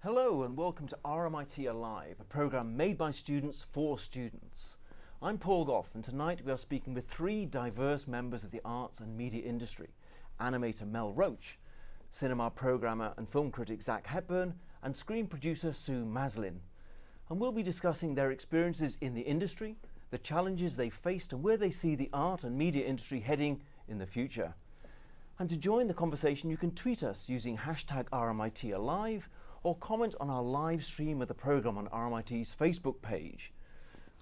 Hello and welcome to RMIT Alive, a programme made by students for students. I'm Paul Goff, and tonight we are speaking with three diverse members of the arts and media industry: animator Mel Roach, cinema programmer and film critic Zak Hepburn, and screen producer Sue Maslin. And we'll be discussing their experiences in the industry, the challenges they faced, and where they see the art and media industry heading in the future. And to join the conversation, you can tweet us using hashtag RMIT Alive, or comment on our live stream of the programme on RMIT's Facebook page.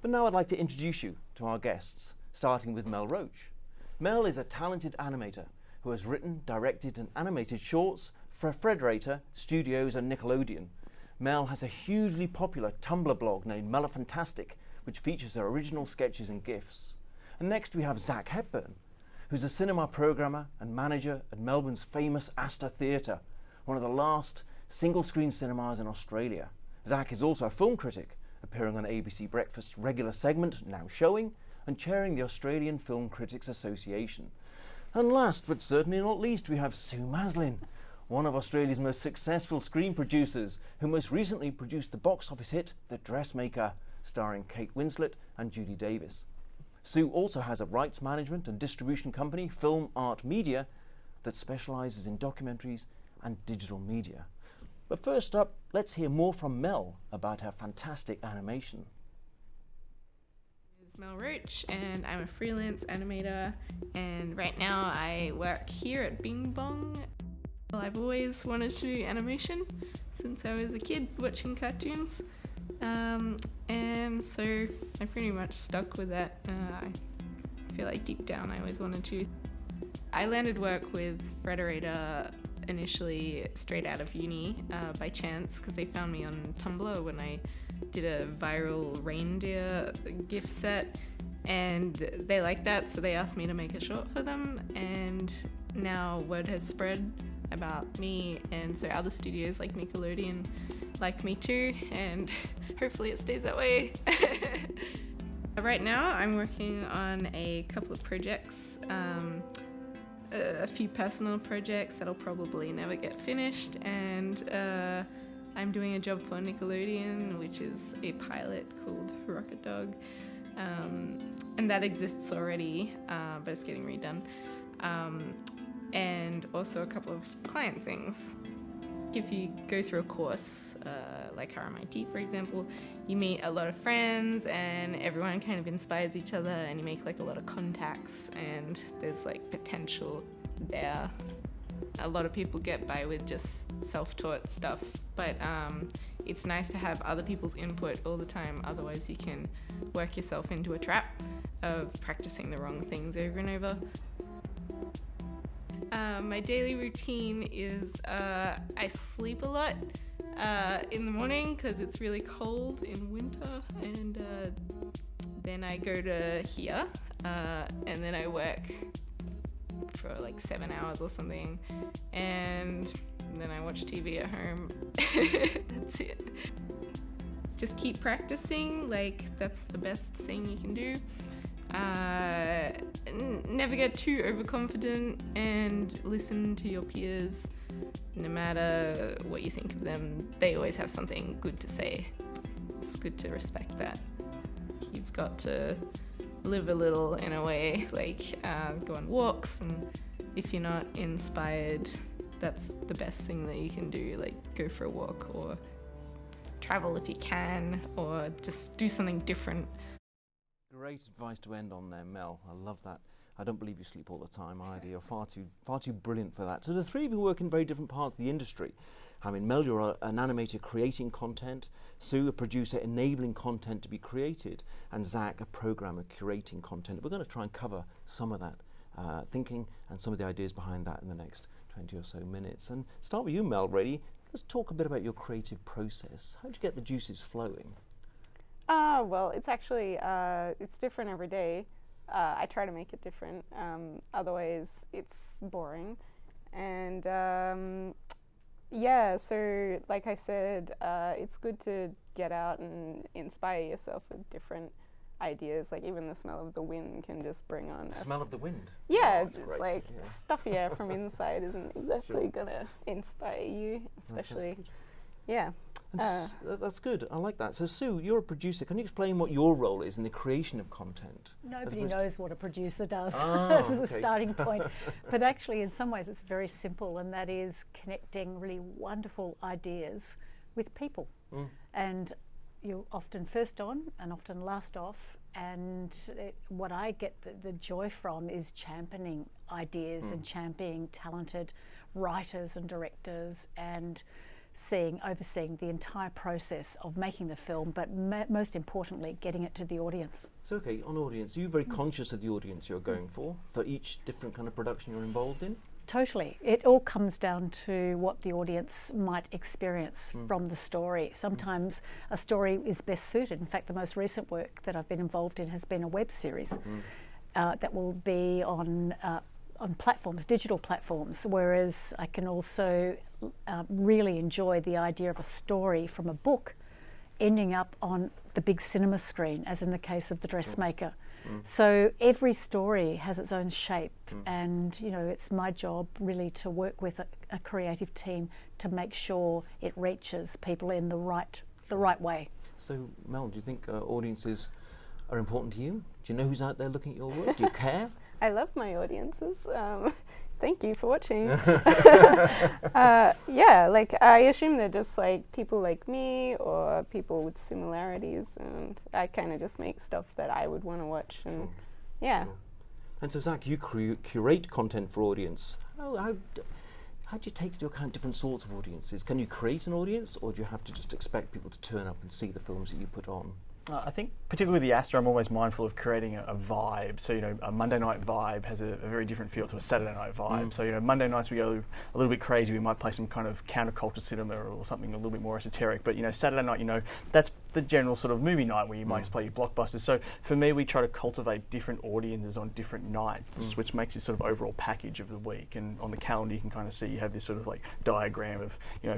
But now I'd like to introduce you to our guests, starting with Mel Roach. Mel is a talented animator who has written, directed and animated shorts for Frederator, Studios and Nickelodeon. Mel has a hugely popular Tumblr blog named Melafantastic, which features her original sketches and GIFs. And next we have Zak Hepburn, who's a cinema programmer and manager at Melbourne's famous Astor Theatre, one of the last single-screen cinemas in Australia. Zak is also a film critic, appearing on ABC Breakfast's regular segment, Now Showing, and chairing the Australian Film Critics Association. And last but certainly not least, we have Sue Maslin, one of Australia's most successful screen producers, who most recently produced the box office hit The Dressmaker, starring Kate Winslet and Judy Davis. Sue also has a rights management and distribution company, Film Art Media, that specialises in documentaries and digital media. But first up, let's hear more from Mel about her fantastic animation. It's Mel Roach, and I'm a freelance animator, and right now I work here at Bing Bong. Well, I've always wanted to do animation since I was a kid watching cartoons, and so I pretty much stuck with that. I feel like deep down I always wanted to. I landed work with Frederator initially straight out of uni by chance, because they found me on Tumblr when I did a viral reindeer gift set, and they liked that, so they asked me to make a short for them, and now word has spread about me, and so other studios like Nickelodeon like me too, and hopefully it stays that way. Right now I'm working on a couple of projects, a few personal projects that'll probably never get finished, and I'm doing a job for Nickelodeon, which is a pilot called Rocket Dog, and that exists already, but it's getting redone, and also a couple of client things. If you go through a course like RMIT, for example, you meet a lot of friends and everyone kind of inspires each other, and you make like a lot of contacts, and there's like potential there. A lot of people get by with just self-taught stuff, but it's nice to have other people's input all the time, otherwise you can work yourself into a trap of practicing the wrong things over and over. My daily routine is I sleep a lot in the morning because it's really cold in winter, and then I go to here, and then I work for like 7 hours or something, and then I watch TV at home. That's it. Just keep practicing, like that's the best thing you can do. Never get too overconfident, and listen to your peers. No matter what you think of them, they always have something good to say. It's good to respect that. You've got to live a little in a way, like go on walks, and if you're not inspired, that's the best thing that you can do, like go for a walk or travel if you can, or just do something different. Great advice to end on there, Mel. I love that. I don't believe you sleep all the time either. You're far too brilliant for that. So the three of you work in very different parts of the industry. I mean, Mel, you're an animator creating content, Sue, a producer enabling content to be created, and Zak, a programmer curating content. We're going to try and cover some of that thinking and some of the ideas behind that in the next 20 or so minutes. And start with you, Mel, really. Let's talk a bit about your creative process. How do you get the juices flowing? Well, it's actually, it's different every day. I try to make it different, otherwise it's boring. And yeah, so like I said, it's good to get out and inspire yourself with different ideas. Like even the smell of the wind can just bring on. The smell of the wind. Yeah, Oh, that's just great. like Yeah. stuffy air from inside isn't exactly gonna inspire you, especially. Yeah. That's good. I like that. So Sue, you're a producer. Can you explain what your role is in the creation of content? Nobody knows what a producer does. Ah, This is okay. the starting point. But actually, in some ways, it's very simple, and that is connecting really wonderful ideas with people. And you're often first on and often last off. And what I get the joy from is championing ideas and championing talented writers and directors and overseeing the entire process of making the film, but most importantly, getting it to the audience. So, okay, on audience, are you very conscious of the audience you're going for each different kind of production you're involved in? Totally. It all comes down to what the audience might experience from the story. Sometimes a story is best suited. In fact, the most recent work that I've been involved in has been a web series that will be on platforms, digital platforms, whereas I can also really enjoy the idea of a story from a book ending up on the big cinema screen, as in the case of The Dressmaker. So every story has its own shape, and it's my job really to work with a creative team to make sure it reaches people in the right way. So Mel, do you think audiences are important to you? Do you know who's out there looking at your work? Do you care? I love my audiences. Thank you for watching. Yeah, like I assume they're just like people like me or people with similarities, and I kind of just make stuff that I would want to watch. And yeah. Sure. And so Zak, you curate content for audience. How do you take into account different sorts of audiences? Can you create an audience, or do you have to just expect people to turn up and see the films that you put on? I think particularly with the Astor, I'm always mindful of creating a vibe. So, a Monday night vibe has a very different feel to a Saturday night vibe. So, Monday nights we go a little bit crazy. We might play some kind of counterculture cinema or something a little bit more esoteric. But, Saturday night, that's the general sort of movie night where you might play your blockbusters. So, for me, we try to cultivate different audiences on different nights, which makes this sort of overall package of the week. And on the calendar, you can kind of see you have this sort of like diagram of,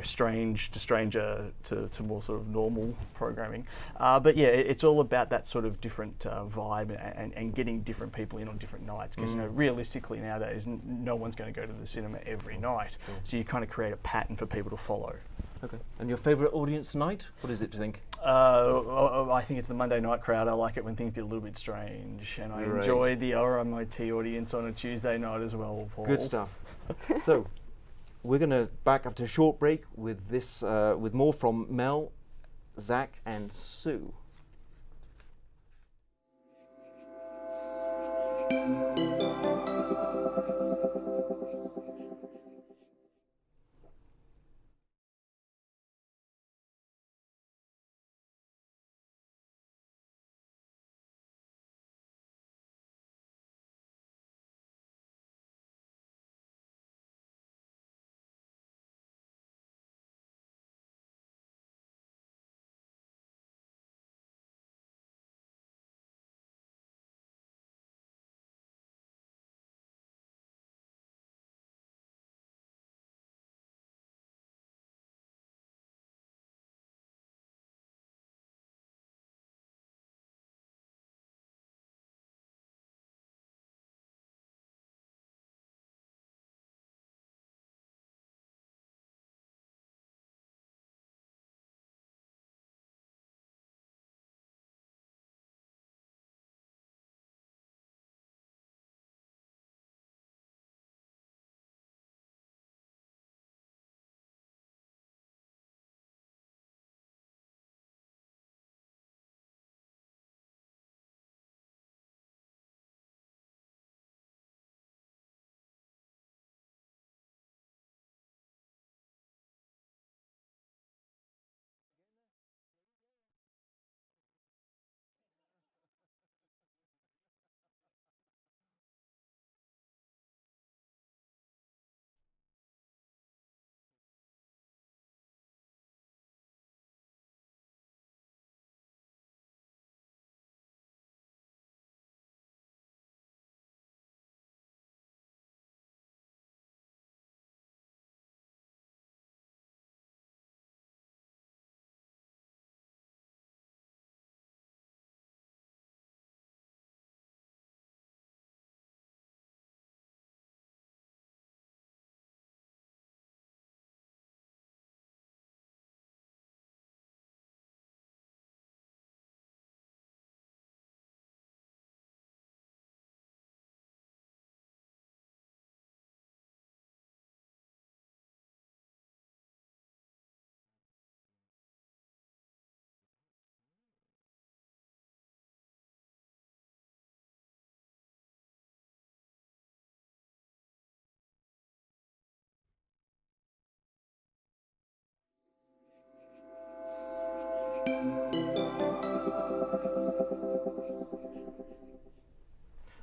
strange to stranger to more sort of normal programming. But yeah, it's all about that sort of different vibe and getting different people in on different nights, because realistically nowadays no one's going to go to the cinema every night. So you kind of create a pattern for people to follow. Okay. And your favourite audience tonight? What is it, do you think? I think it's the Monday night crowd. I like it when things get a little bit strange, and I enjoy the RMIT audience on a Tuesday night as well, Paul. Good stuff. So we're going to back after a short break with this, with more from Mel, Zak, and Sue.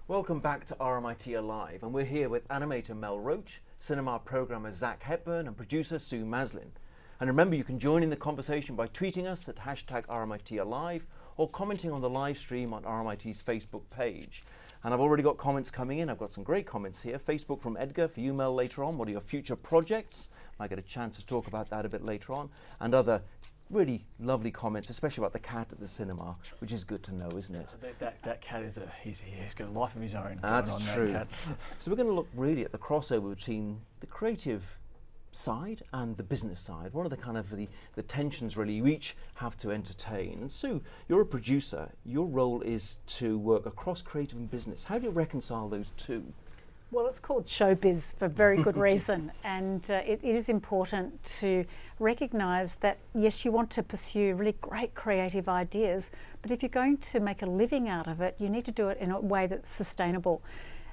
Welcome back to RMIT Alive, and we're here with animator Mel Roach, cinema programmer Zak Hepburn, and producer Sue Maslin. And remember, you can join in the conversation by tweeting us at #RMIT Alive or commenting on the live stream on RMIT's Facebook page. And I've already got comments coming in. I've got some great comments here. Facebook from Edgar, for you, Mel, later on. What are your future projects? I get a chance to talk about that a bit later on. And other really lovely comments, especially about the cat at the cinema, which is good to know, isn't it? That cat is he's got a life of his own. That's going on, true. That cat. So we're going to look really at the crossover between the creative side and the business side. What are the kind of the tensions really you each have to entertain? And Sue, you're a producer. Your role is to work across creative and business. How do you reconcile those two? Well, it's called showbiz for very good reason, and it is important to recognise that, yes, you want to pursue really great creative ideas, but if you're going to make a living out of it, you need to do it in a way that's sustainable.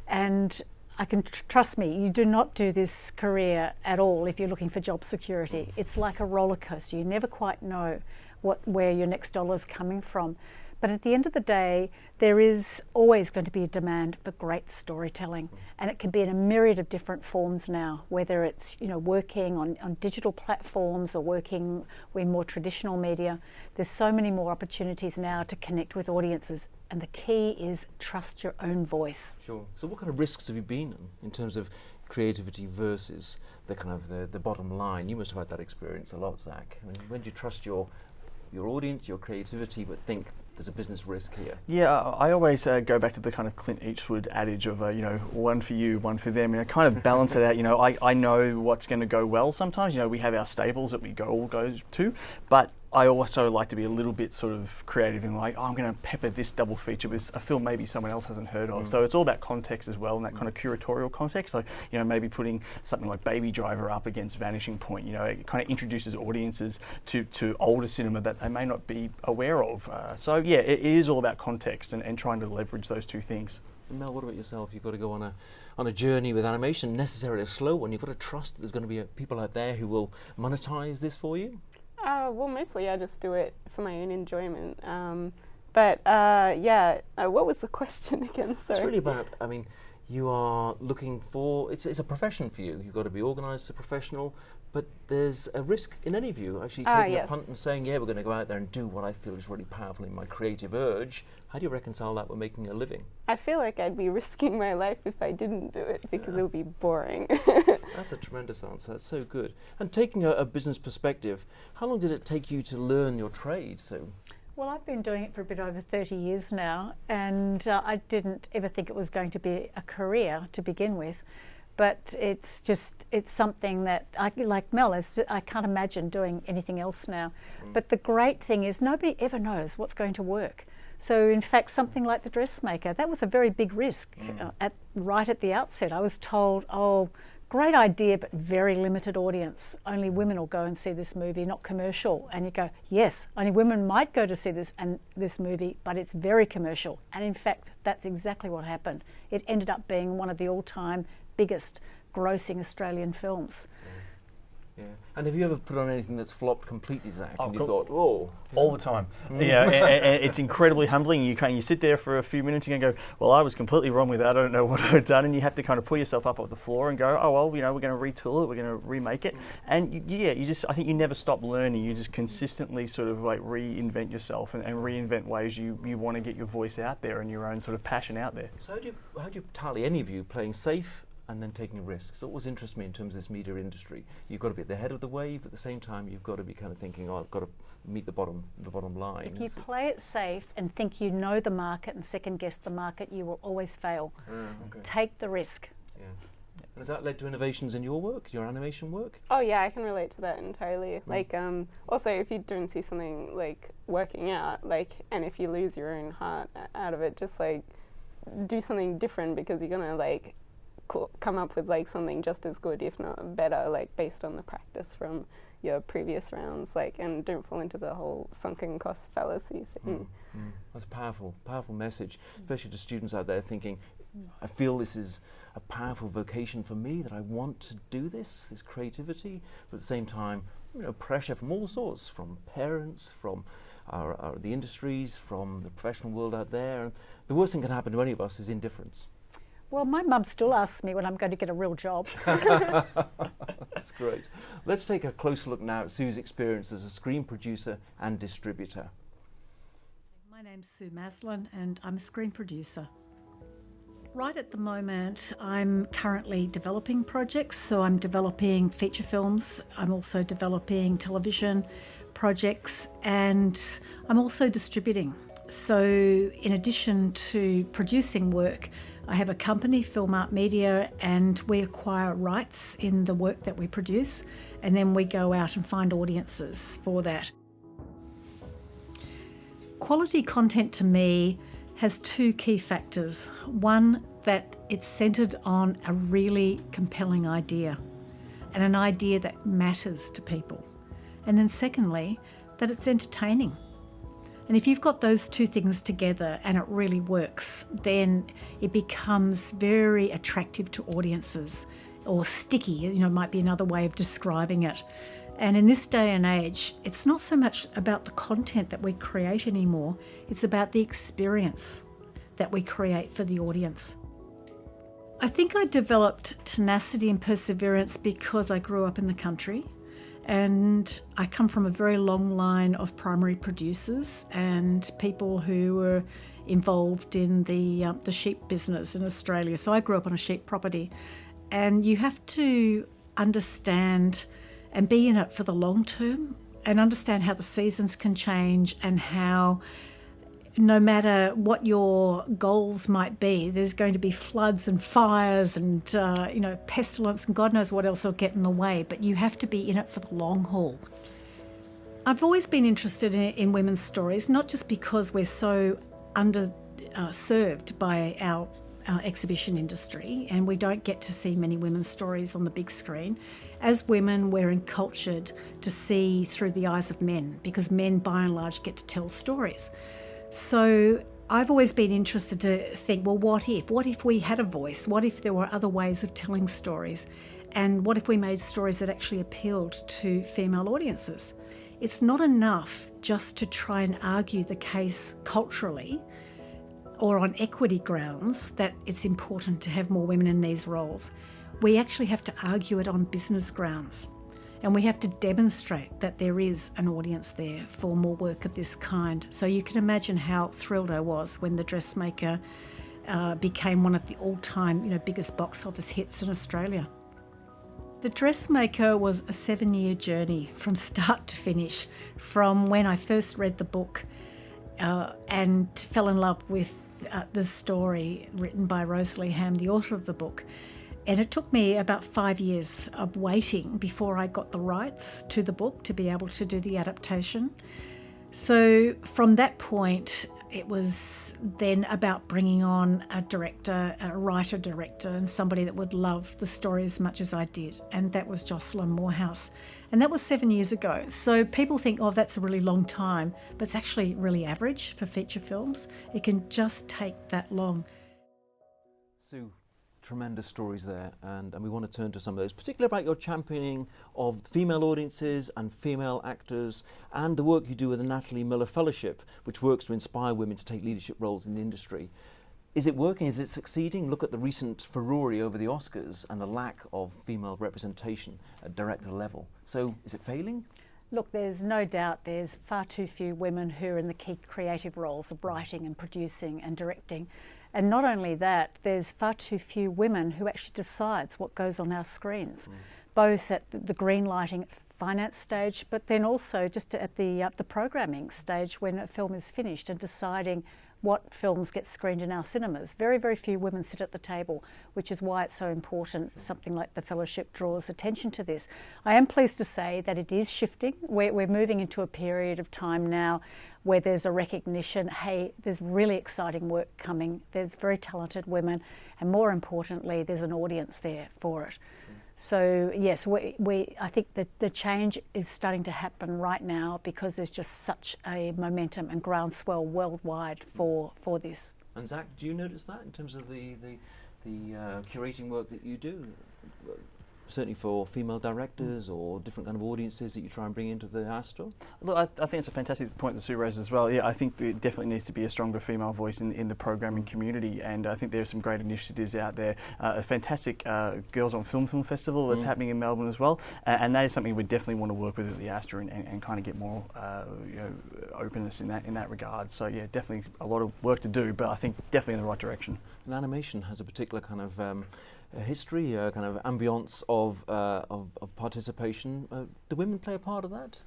And I can trust me, you do not do this career at all if you're looking for job security. It's like a roller coaster. You never quite know where your next dollar is coming from. But at the end of the day, there is always going to be a demand for great storytelling, and it can be in a myriad of different forms now, whether it's working on digital platforms or working in more traditional media. There's so many more opportunities now to connect with audiences, and the key is trust your own voice. Sure. So what kind of risks have you been in terms of creativity versus the kind of the bottom line? You must have had that experience a lot, Zak. I mean, when do you trust your audience, your creativity, but think there's a business risk here? Yeah, I always go back to the kind of Clint Eastwood adage of, one for you, one for them, and kind of balance it out. I know what's going to go well sometimes. We have our staples that we all go to, but I also like to be a little bit sort of creative and like, I'm going to pepper this double feature with a film maybe someone else hasn't heard of. So it's all about context as well, and that kind of curatorial context. So, maybe putting something like Baby Driver up against Vanishing Point, it kind of introduces audiences to older cinema that they may not be aware of. So yeah, it is all about context and trying to leverage those two things. Mel, what about yourself? You've got to go on a journey with animation, necessarily a slow one. You've got to trust that there's going to be people out there who will monetize this for you. Well, mostly I just do it for my own enjoyment. What was the question again? Sorry. It's really about, you are looking for, it's a profession for you. You've got to be organised as a professional, but there's a risk in any of you actually taking a punt and saying, yeah, we're going to go out there and do what I feel is really powerful in my creative urge. How do you reconcile that with making a living? I feel like I'd be risking my life if I didn't do it because it would be boring. That's a tremendous answer. That's so good. And taking a business perspective, how long did it take you to learn your trade, Sue? Well, I've been doing it for a bit over 30 years now, and I didn't ever think it was going to be a career to begin with. But it's something that, like Mel, I can't imagine doing anything else now. But the great thing is nobody ever knows what's going to work. So in fact, something like The Dressmaker, that was a very big risk right at the outset. I was told, great idea, but very limited audience. Only women will go and see this movie, not commercial. And you go, yes, only women might go to see this movie, but it's very commercial. And in fact, that's exactly what happened. It ended up being one of the all-time biggest grossing Australian films. Yeah. And have you ever put on anything that's flopped completely, Zak? And you thought, all the time. And it's incredibly humbling. You sit there for a few minutes and go, well, I was completely wrong with that. I don't know what I've done. And you have to kind of pull yourself up off the floor and go, we're going to retool it. We're going to remake it. And I think you never stop learning. You just consistently sort of like reinvent yourself and reinvent ways you want to get your voice out there and your own sort of passion out there. So how do you tally, any of you, playing safe and then taking risks? So what always interests me in terms of this media industry, you've got to be at the head of the wave, at the same time you've got to be kind of thinking, I've got to meet the bottom line. If you play it safe and think you know the market and second guess the market, you will always fail. Take the risk. Yeah. And has that led to innovations in your work, your animation work? Oh yeah, I can relate to that entirely. Like also if you don't see something like working out, and if you lose your own heart out of it, just like do something different, because you're gonna like come up with like something just as good, if not better, like based on the practice from your previous rounds, and don't fall into the whole sunken cost fallacy thing. That's a powerful message, especially to students out there thinking, I feel this is a powerful vocation for me, that I want to do this creativity, but at the same time, pressure from all sorts, from parents, from the industries, from the professional world out there. And the worst thing that can happen to any of us is indifference. Well, my mum still asks me when I'm going to get a real job. That's great. Let's take a closer look now at Sue's experience as a screen producer and distributor. My name's Sue Maslin and I'm a screen producer. Right at the moment, I'm currently developing projects. So I'm developing feature films, I'm also developing television projects, and I'm also distributing. So in addition to producing work, I have a company, Film Art Media, and we acquire rights in the work that we produce, and then we go out and find audiences for that. Quality content to me has two key factors. One, that it's centred on a really compelling idea and an idea that matters to people. And then secondly, that it's entertaining. And if you've got those two things together and it really works, then it becomes very attractive to audiences, or sticky, might be another way of describing it. And in this day and age, it's not so much about the content that we create anymore, it's about the experience that we create for the audience. I think I developed tenacity and perseverance because I grew up in the country. And I come from a very long line of primary producers and people who were involved in the sheep business in Australia. So I grew up on a sheep property, and you have to understand and be in it for the long term and understand how the seasons can change and how, no matter what your goals might be, there's going to be floods and fires and pestilence and God knows what else will get in the way, but you have to be in it for the long haul. I've always been interested in women's stories, not just because we're so underserved by our exhibition industry and we don't get to see many women's stories on the big screen. As women, we're encultured to see through the eyes of men because men by and large get to tell stories. So I've always been interested to think, well, what if we had a voice? What if there were other ways of telling stories? And what if we made stories that actually appealed to female audiences? It's not enough just to try and argue the case culturally or on equity grounds that it's important to have more women in these roles. We actually have to argue it on business grounds. And we have to demonstrate that there is an audience there for more work of this kind. So you can imagine how thrilled I was when The Dressmaker became one of the all-time biggest box office hits in Australia. The Dressmaker was a 7-year journey from start to finish, from when I first read the book and fell in love with the story written by Rosalie Ham, the author of the book. And it took me about 5 years of waiting before I got the rights to the book to be able to do the adaptation. So from that point, it was then about bringing on a director, a writer-director, and somebody that would love the story as much as I did. And that was Jocelyn Morehouse. And that was 7 years ago. So people think, oh, that's a really long time, but it's actually really average for feature films. It can just take that long. Sue, tremendous stories there, and we want to turn to some of those, particularly about your championing of female audiences and female actors, and the work you do with the Natalie Miller Fellowship, which works to inspire women to take leadership roles in the industry. Is it working? Is it succeeding? Look at the recent furore over the Oscars and the lack of female representation at director level. So is it failing? Look, there's no doubt there's far too few women who are in the key creative roles of writing and producing and directing. And not only that, there's far too few women who actually decides what goes on our screens, both at the green lighting finance stage, but then also just at the programming stage when a film is finished and deciding what films get screened in our cinemas. Very, very few women sit at the table, which is why it's so important. Something like the Fellowship draws attention to this. I am pleased to say that it is shifting. We're moving into a period of time now where there's a recognition, hey, there's really exciting work coming, there's very talented women, and more importantly, there's an audience there for it. So yes, I think that the change is starting to happen right now because there's just such a momentum and groundswell worldwide for this. And Zak, do you notice that in terms of the curating work that you do? certainly for female directors or different kind of audiences that you try and bring into the Astor? Look, I think it's a fantastic point that Sue raised as well. Yeah, I think there definitely needs to be a stronger female voice in the programming community, and I think there are some great initiatives out there. A fantastic Girls on Film Festival that's happening in Melbourne as well, and that is something we definitely want to work with at the Astor and kind of get more openness in that regard. So yeah, definitely a lot of work to do, but I think definitely in the right direction. And animation has a particular kind of history, kind of ambience of participation. Do women play a part of that?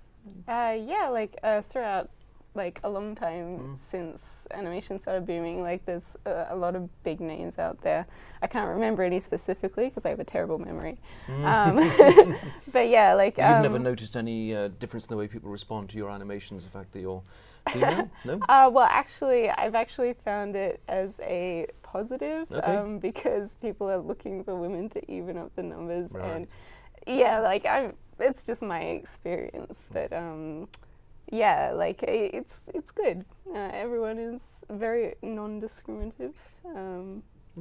Yeah, like throughout like a long time since animation started booming, like there's a lot of big names out there. I can't remember any specifically because I have a terrible memory. But yeah, like you've never noticed any difference in the way people respond to your animations, the fact that you're female? No? Well, actually, I've actually found it as a positive because people are looking for women to even up the numbers, and yeah, like it's just my experience, but yeah, like it's good. Everyone is very non-discriminative.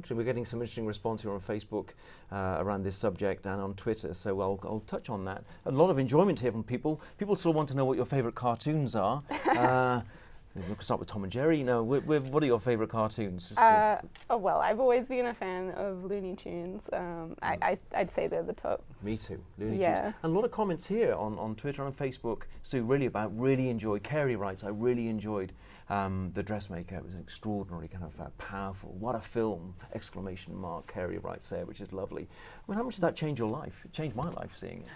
We're getting some interesting response here on Facebook around this subject and on Twitter, so I'll touch on that. A lot of enjoyment here from people. People still want to know what your favourite cartoons are. We can start with Tom and Jerry. No, what are your favourite cartoons? Oh well, I've always been a fan of Looney Tunes. I'd say they're the top. Me too, Looney Tunes. And a lot of comments here on Twitter and on Facebook, Sue, really enjoyed. Carrie writes, I really enjoyed The Dressmaker. It was an extraordinary, kind of powerful. What a film! Exclamation mark. Carrie writes there, which is lovely. I mean, how much did that change your life? It changed my life seeing it.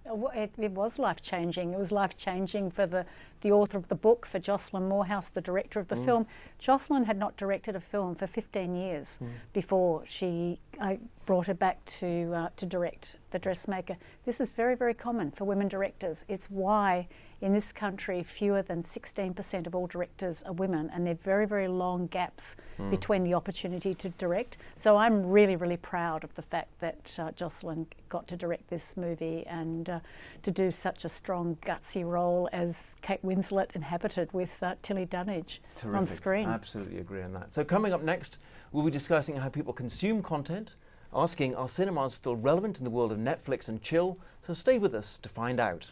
It was life-changing. It was life-changing for the author of the book, for Jocelyn Moorhouse, the director of the film. Jocelyn had not directed a film for 15 years before I brought her back to direct The Dressmaker. This is very, very common for women directors. It's why in this country fewer than 16% of all directors are women, and there are very, very long gaps between the opportunity to direct. So I'm really, really proud of the fact that Jocelyn got to direct this movie and to do such a strong, gutsy role as Kate Winslet inhabited with Tilly Dunnage on screen. Absolutely agree on that. So coming up next, we'll be discussing how people consume content, asking, are cinemas still relevant in the world of Netflix and chill? So stay with us to find out.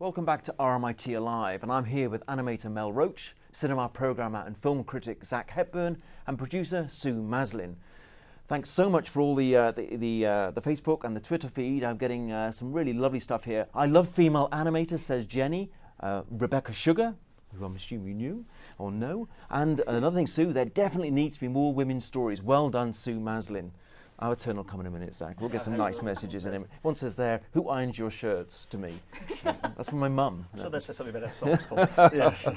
Welcome back to RMIT Alive, and I'm here with animator Mel Roach, cinema programmer and film critic Zak Hepburn, and producer Sue Maslin. Thanks so much for all the Facebook and the Twitter feed. I'm getting some really lovely stuff here. I love female animators, says Jenny. Rebecca Sugar, who I'm assuming you knew or know. And another thing, Sue, there definitely needs to be more women's stories. Well done, Sue Maslin. Our turn will come in a minute, Zak. We'll get some nice messages in it. One says there, who irons your shirts to me? That's from my mum. So that says something about our socks, Paul. Yes.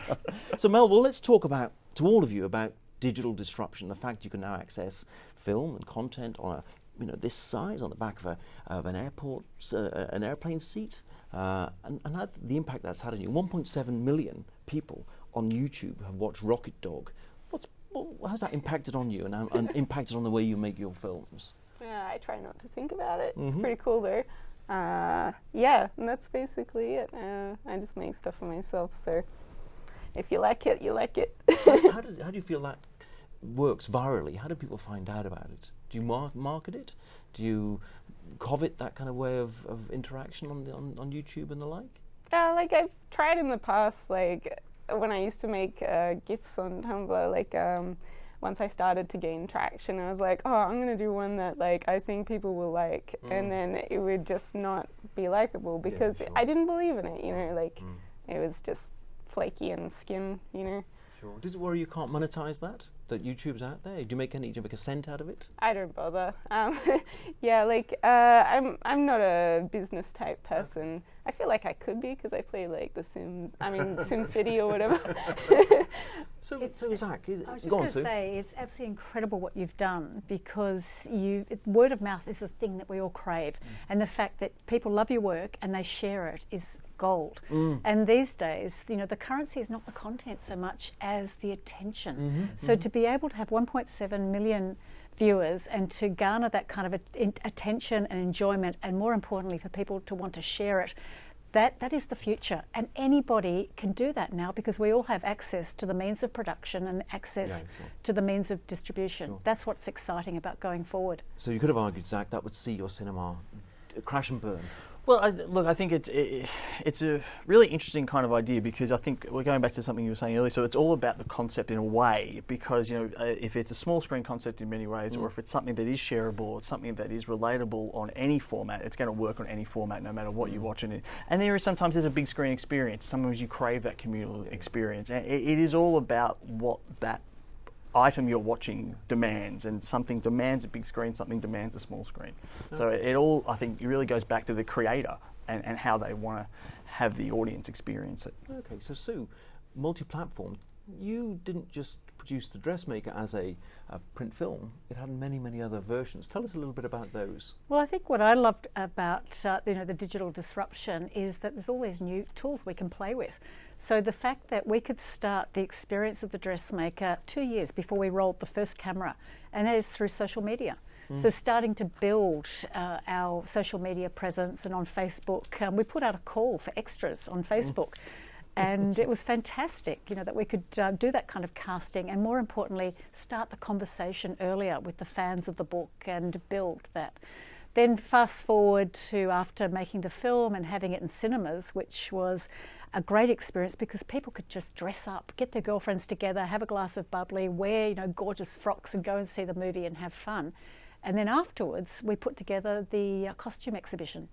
So Mel, well, let's talk about, to all of you, about digital disruption, the fact you can now access film and content on this size on the back of an airplane seat, and how the impact that's had on you. 1.7 million people on YouTube have watched Rocket Dog. How's that impacted on you and impacted on the way you make your films? Yeah, I try not to think about it. It's pretty cool though. Yeah, and that's basically it. I just make stuff for myself, so if you like it, you like it. How do you feel that works virally? How do people find out about it? Do you market it? Do you covet that kind of way of interaction on YouTube and the like? Like I've tried in the past, like when I used to make GIFs on Tumblr, like once I started to gain traction, I was like, oh, I'm going to do one that like I think people will like, and then it would just not be likable because I didn't believe in it, like it was just flaky and skin, Sure. Does it worry you can't monetize that YouTube's out there? Do you make a cent out of it? I don't bother. Yeah, like I'm not a business type person. I feel like I could be because I play like The Sims. I mean SimCity or whatever. So Zak, I was just going to say it's absolutely incredible what you've done because word of mouth is a thing that we all crave, and the fact that people love your work and they share it is gold. And these days, the currency is not the content so much as the attention. So to be able to have 1.7 million viewers and to garner that kind of attention and enjoyment, and more importantly for people to want to share it, that is the future. And anybody can do that now because we all have access to the means of production and access to the means of distribution. Sure. That's what's exciting about going forward. So you could have argued, Zak, that would see your cinema crash and burn. Well, I think it's a really interesting kind of idea because I think we're going back to something you were saying earlier. So it's all about the concept in a way because, if it's a small screen concept in many ways or if it's something that is shareable, it's something that is relatable on any format, it's going to work on any format no matter what you're watching it. And sometimes there's a big screen experience. Sometimes you crave that communal experience. And it is all about what that item you're watching demands, and something demands a big screen, something demands a small screen. So it all, I think, it really goes back to the creator and how they want to have the audience experience it. Okay, so Sue, multi-platform, you didn't just produce The Dressmaker as a print film, it had many, many other versions. Tell us a little bit about those. Well, I think what I loved about the digital disruption is that there's all these new tools we can play with. So the fact that we could start the experience of The Dressmaker 2 years before we rolled the first camera, and that is through social media. So starting to build our social media presence, and on Facebook, we put out a call for extras on Facebook. And it was fantastic, that we could do that kind of casting, and more importantly, start the conversation earlier with the fans of the book and build that. Then fast forward to after making the film and having it in cinemas, which was a great experience because people could just dress up, get their girlfriends together, have a glass of bubbly, wear gorgeous frocks and go and see the movie and have fun. And then afterwards, we put together the costume exhibition.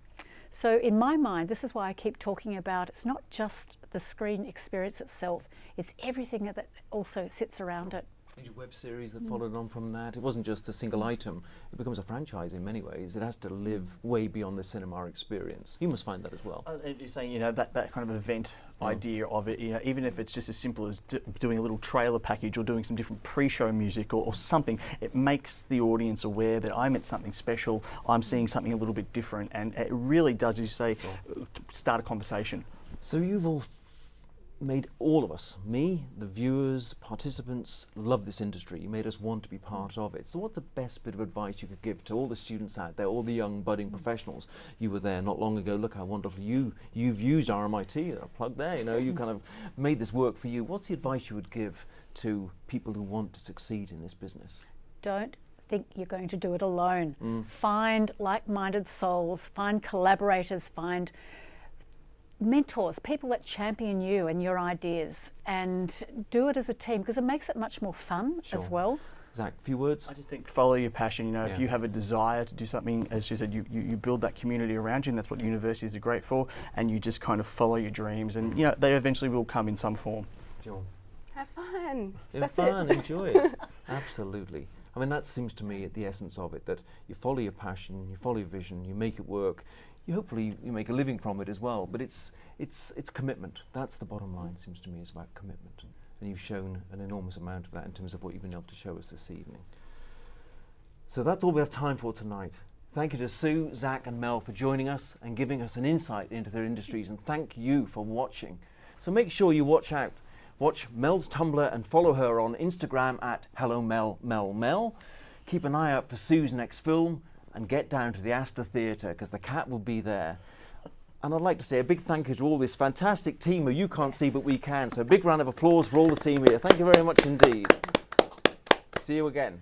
So in my mind, this is why I keep talking about it's not just the screen experience itself, it's everything that also sits around it. Your web series that followed on from that, it wasn't just a single item, it becomes a franchise in many ways. It has to live way beyond the cinema experience. You must find that as well. You're saying, that kind of event idea of it, even if it's just as simple as doing a little trailer package or doing some different pre-show music or something, it makes the audience aware that I'm at something special, I'm seeing something a little bit different, and it really does, as you say, start a conversation. So you've all made all of us, me, the viewers, participants, love this industry. You made us want to be part of it. So what's the best bit of advice you could give to all the students out there, all the young budding professionals? You were there not long ago. Look how wonderful you've used RMIT, a plug there, you kind of made this work for you. What's the advice you would give to people who want to succeed in this business? Don't think you're going to do it alone. Find like-minded souls, find collaborators, find mentors, people that champion you and your ideas, and do it as a team, because it makes it much more fun as well. Zak, a few words? I just think follow your passion. You know, Yeah. if you have a desire to do something, as you said, you build that community around you, and that's what universities are great for, and you just kind of follow your dreams, and you know, they eventually will come in some form. Sure. Have fun. Have That's fun, it. enjoy it. Absolutely. I mean, that seems to me the essence of it, that you follow your passion, you follow your vision, you make it work. Hopefully you make a living from it as well, but it's commitment. That's the bottom line, seems to me, is about commitment. And you've shown an enormous amount of that in terms of what you've been able to show us this evening. So that's all we have time for tonight. Thank you to Sue, Zak and Mel for joining us and giving us an insight into their industries, and thank you for watching. So make sure you watch Mel's Tumblr and follow her on Instagram at HelloMelMelMel. Keep an eye out for Sue's next film, and get down to the Astor Theatre, because the cat will be there. And I'd like to say a big thank you to all this fantastic team who you can't see but we can. So a big round of applause for all the team here. Thank you very much indeed. See you again.